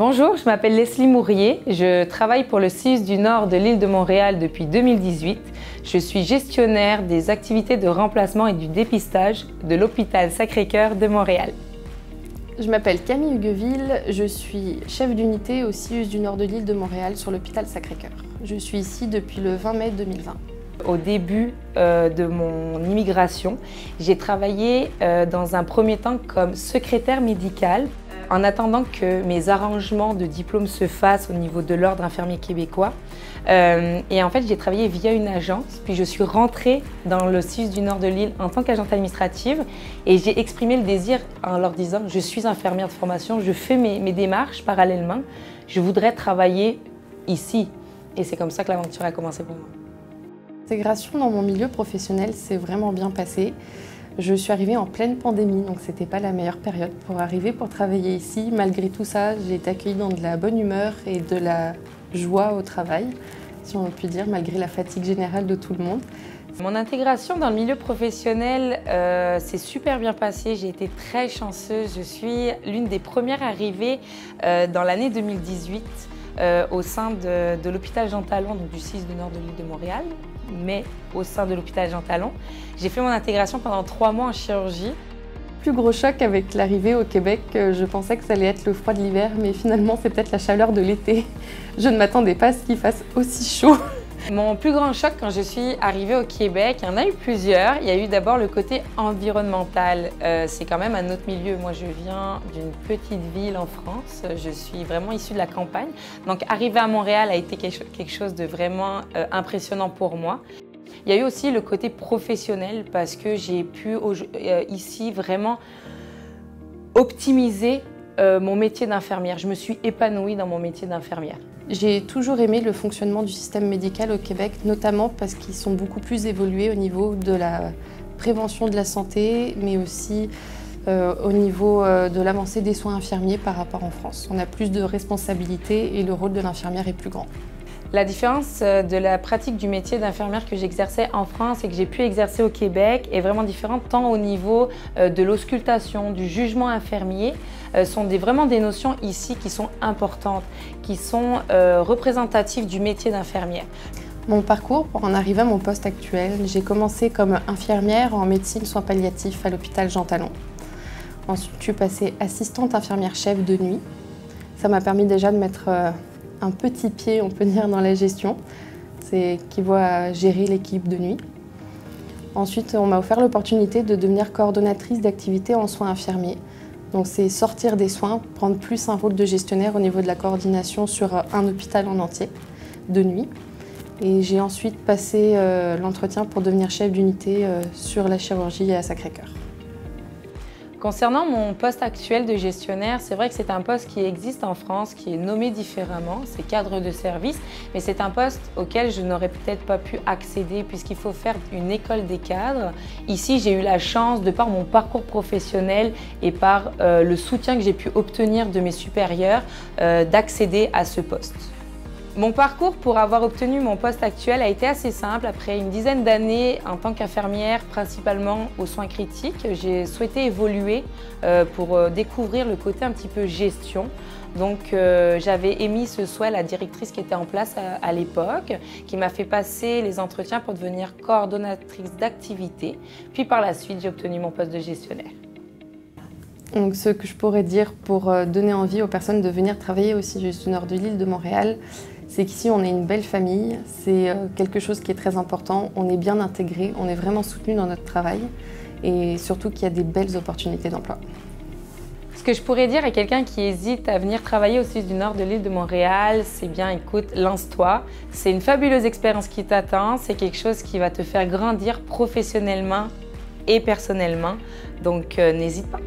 Bonjour, je m'appelle Leslie Mourier, je travaille pour le CIUSS du Nord de l'île de Montréal depuis 2018. Je suis gestionnaire des activités de remplacement et du dépistage de l'hôpital Sacré-Cœur de Montréal. Je m'appelle Camille Hugueville, je suis chef d'unité au CIUSS du Nord de l'île de Montréal sur l'hôpital Sacré-Cœur. Je suis ici depuis le 20 mai 2020. Au début de mon immigration, j'ai travaillé dans un premier temps comme secrétaire médicale en attendant que mes arrangements de diplôme se fassent au niveau de l'Ordre infirmier québécois. Et en fait, j'ai travaillé via une agence, puis je suis rentrée dans le CIUSS du Nord de l'île en tant qu'agente administrative et j'ai exprimé le désir en leur disant « Je suis infirmière de formation, je fais mes démarches parallèlement, je voudrais travailler ici ». Et c'est comme ça que l'aventure a commencé pour moi. L'intégration dans mon milieu professionnel s'est vraiment bien passée. Je suis arrivée en pleine pandémie, donc c'était pas la meilleure période pour arriver pour travailler ici. Malgré tout ça, j'ai été accueillie dans de la bonne humeur et de la joie au travail, si on peut dire, malgré la fatigue générale de tout le monde. Mon intégration dans le milieu professionnel s'est super bien passée. J'ai été très chanceuse. Je suis l'une des premières arrivées dans l'année 2018 au sein de l'hôpital Jean Talon, donc du CIUSS du Nord de l'île de Montréal, mais au sein de l'hôpital Jean Talon. J'ai fait mon intégration pendant 3 mois en chirurgie. Plus gros choc avec l'arrivée au Québec, je pensais que ça allait être le froid de l'hiver, mais finalement c'est peut-être la chaleur de l'été. Je ne m'attendais pas à ce qu'il fasse aussi chaud. Mon plus grand choc quand je suis arrivée au Québec, il y en a eu plusieurs. Il y a eu d'abord le côté environnemental. C'est quand même un autre milieu. Moi, je viens d'une petite ville en France. Je suis vraiment issue de la campagne. Donc, arriver à Montréal a été quelque chose de vraiment impressionnant pour moi. Il y a eu aussi le côté professionnel parce que j'ai pu ici vraiment optimiser mon métier d'infirmière. Je me suis épanouie dans mon métier d'infirmière. J'ai toujours aimé le fonctionnement du système médical au Québec, notamment parce qu'ils sont beaucoup plus évolués au niveau de la prévention de la santé, mais aussi au niveau de l'avancée des soins infirmiers par rapport en France. On a plus de responsabilités et le rôle de l'infirmière est plus grand. La différence de la pratique du métier d'infirmière que j'exerçais en France et que j'ai pu exercer au Québec est vraiment différente tant au niveau de l'auscultation, du jugement infirmier, sont vraiment des notions ici qui sont importantes, qui sont représentatives du métier d'infirmière. Mon parcours pour en arriver à mon poste actuel, j'ai commencé comme infirmière en médecine soins palliatifs à l'hôpital Jean Talon. Ensuite, je suis passée assistante infirmière chef de nuit. Ça m'a permis déjà de mettre un petit pied, on peut dire, dans la gestion. C'est qui voit gérer l'équipe de nuit. Ensuite, on m'a offert l'opportunité de devenir coordonnatrice d'activités en soins infirmiers. Donc c'est sortir des soins, prendre plus un rôle de gestionnaire au niveau de la coordination sur un hôpital en entier, de nuit. Et j'ai ensuite passé l'entretien pour devenir chef d'unité sur la chirurgie à Sacré-Cœur. Concernant mon poste actuel de gestionnaire, c'est vrai que c'est un poste qui existe en France, qui est nommé différemment, c'est cadre de service, mais c'est un poste auquel je n'aurais peut-être pas pu accéder puisqu'il faut faire une école des cadres. Ici, j'ai eu la chance, de par mon parcours professionnel et par le soutien que j'ai pu obtenir de mes supérieurs, d'accéder à ce poste. Mon parcours pour avoir obtenu mon poste actuel a été assez simple. Après une dizaine d'années en tant qu'infirmière, principalement aux soins critiques, j'ai souhaité évoluer pour découvrir le côté un petit peu gestion. Donc j'avais émis ce souhait à la directrice qui était en place à l'époque, qui m'a fait passer les entretiens pour devenir coordonnatrice d'activité. Puis par la suite, j'ai obtenu mon poste de gestionnaire. Donc, ce que je pourrais dire pour donner envie aux personnes de venir travailler au CIUSS du Nord de l'île de Montréal, c'est qu'ici on est une belle famille, c'est quelque chose qui est très important, on est bien intégré, on est vraiment soutenu dans notre travail et surtout qu'il y a des belles opportunités d'emploi. Ce que je pourrais dire à quelqu'un qui hésite à venir travailler au CIUSS du Nord de l'île de Montréal, c'est bien, écoute, lance-toi. C'est une fabuleuse expérience qui t'attend, c'est quelque chose qui va te faire grandir professionnellement et personnellement, donc n'hésite pas.